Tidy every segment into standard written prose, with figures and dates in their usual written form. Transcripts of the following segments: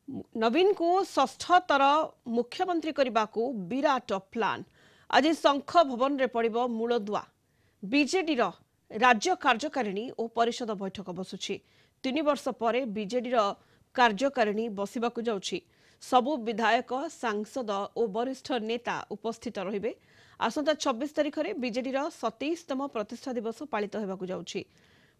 नवीन को षष्ठ तर मुख्यमंत्री करने को विराट प्लान। आज शंख भवन रे पड़िबो मूलदुआ। बीजेडी राज्य कार्यकारिणी और परिषद बैठक बसुछि। 3 वर्ष पर बीजेडी कार्यकारिणी बसिबाकु जाउछि। सबु विधायक सांसद और वरिष्ठ नेता उपस्थित रहिबे। आसंता 26 तारिख में बीजेडी 27तम प्रतिष्ठा दिवस पालित हेबाकु जाउछि।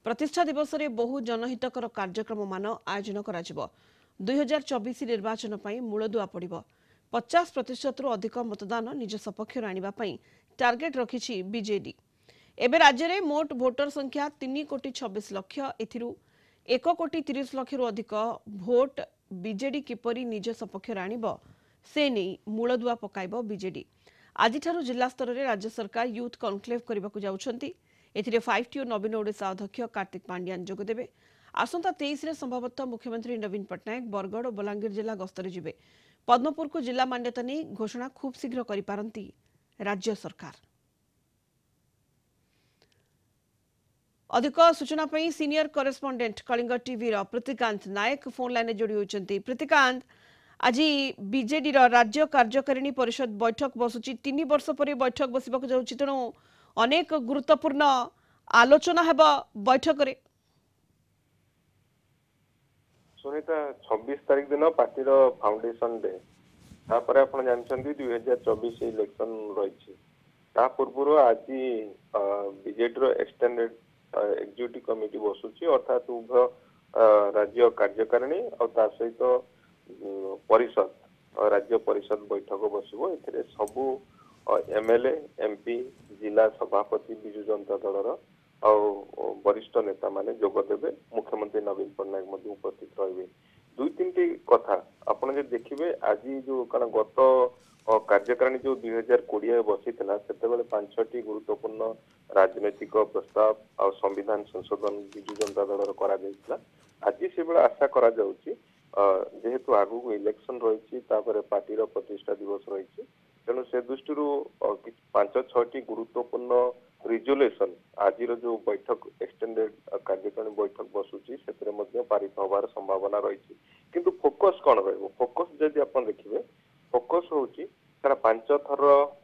प्रतिष्ठा दिवस रे बहु जनहितकर कार्यक्रम मान आयोजन कराजिबो। 2024 निर्वाचन पर मूलदुआ पड़िबो। 50% रु अधिक मतदान निज सपक्ष आनिबा पई टार्गेट रखिछि बीजेडी। एबे राज्य में मोट भोटर संख्या 3,26,00,000। एथिरु 1,30,00,000 रु अधिक भोट बीजेडी किपरि निज सपक्ष आनिबो से नहीं मूलदुआ पकाइबो बीजेडी। आज जिला स्तर में राज्य सरकार यूथ कनक्लेव करने जाउछंती। एथिरे 5T नवीन ओडिशा अध्यक्ष कार्तिक पांड्यान जोगदेबे। आसंता 23 रे संभवतः मुख्यमंत्री नवीन पट्टनायक बरगढ़ और बलांगीर जिला गस्तरे जिबे। पद्मपुर को जिला मान्यता नहीं घोषणा खूब शीघ्र करि पारंती राज्य सरकार। अधिक सूचना पई सीनियर करेस्पोंडेंट कलिंग टीवी रो प्रतिकांत नायक फोन लाइन जोड़ी होचंती। प्रतिकांत, आज बीजेडी राज्य कार्यकारिणी परिषद बैठक बसुची। 3 वर्ष पर बैठक बसिबाकु जाउची, तेणु अनेक गुरुत्वपूर्ण आलोचना हेबा बैठक रे। सुनीता 26 तारिख दिन पार्टी फाउंडेशन डे तापर आप जानते 2024 इलेक्शन रही पूर्व आज बीजेडी एक्सटेंडेड एग्जीक्यूटिव कमिटी बसुची, अर्थात उभय राज्य कार्यकारिणी और सहित परिषद राज्य परिषद बैठक बसबो। एथिरे सबु एमएलए एमपी जिला सभापति विजु जनता दलर और वरिष्ठ नेता माने जोग देबे। मुख्यमंत्री नवीन पट्टनायक उपस्थित रहिबे। 2-3 कथा आपण जे देखिबे आज जो कारण गत कार्यकारिणी जो 2020 बसीथिला सेतेबेले 5टी गुरुत्वपूर्ण राजनैतिक प्रस्ताव और संविधान संशोधन विजु जनता दलर करा जायतिला। आज से बेला आशा करा जाउची जेहेतु आगु को इलेक्शन रही पार्टी प्रतिष्ठा दिवस रही, तेणु से दृष्टि 5-6टी गुरुत्वपूर्ण रिजोल्यूशन आज जो बैठक एक्सटेंडेड कार्यकारिणी बैठक बसुची से पारित होबार संभावना रही। किंतु फोकस कौन रही? फोकस जदि आप देखिए फोकस होची सारा 5 थर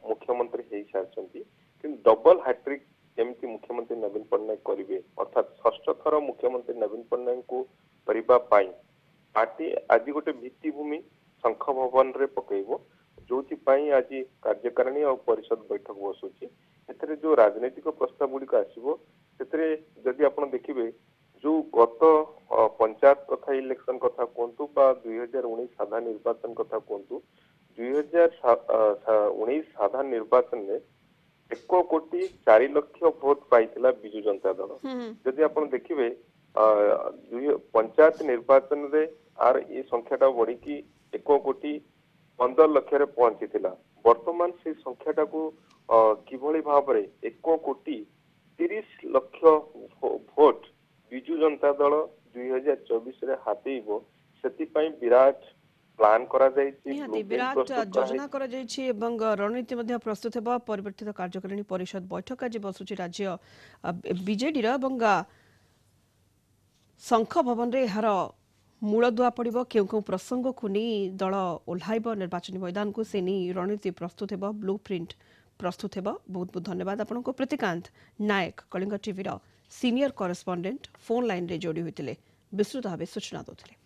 मुख्यमंत्री हो सारी, किंतु डबल हैट्रिक एमती मुख्यमंत्री नवीन पट्टनायक करेंगे, अर्थात 6ष्ठ थर मुख्यमंत्री नवीन पट्टनायक को करबा पाई पार्टी आज गोटे भित्तिभूमि शंख भवन रे पकेइबो, जोथि पाई आज कार्यकारिणी और परिषद बैठक बसुची। एथरे जो राजनीतिक प्रस्ताव गुड़िक आसो से जदि आप देखिए जो गत पंचायत कथा इलेक्शन कथा कहतु 2019 साधारण निर्वाचन कथा कहतु, 2019 साधारण निर्वाचन में 1,04,00,000 भोट पाइथिला बिजु जनता दल। जदि आप देखिए पंचायत निर्वाचन रे आर ये संख्याटा बढ़ी कि 1,15,00,000 रे पहुंची थिला। वर्तमान से संख्याटा को किभली भाव में 1,30,00,000 भोट बिजु जनता दल 2024 रे हाथेइबो, सेति पई विराट प्लान करा जायछि, विराट योजना करा जायछि एवं रणनीति मध्ये प्रस्तुत हेबा। परिवर्तित कार्यकारिणी परिषद बैठक आज बसुछि राज्य बीजेडी एवं शंख भवन रे हार मूलदुआ पड़िबो। केउ प्रसंग को नहीं दल ओह्लाइब निर्वाचन मैदान को से नहीं रणनीति प्रस्तुत हेबा, ब्लूप्रिंट प्रस्तुत हेबा। बहुत बहुत धन्यवाद आपनको Pratikant Nayak Kalinga TV senior correspondent phone line रे जोड़ी होते विस्तृत भाव सूचना देते।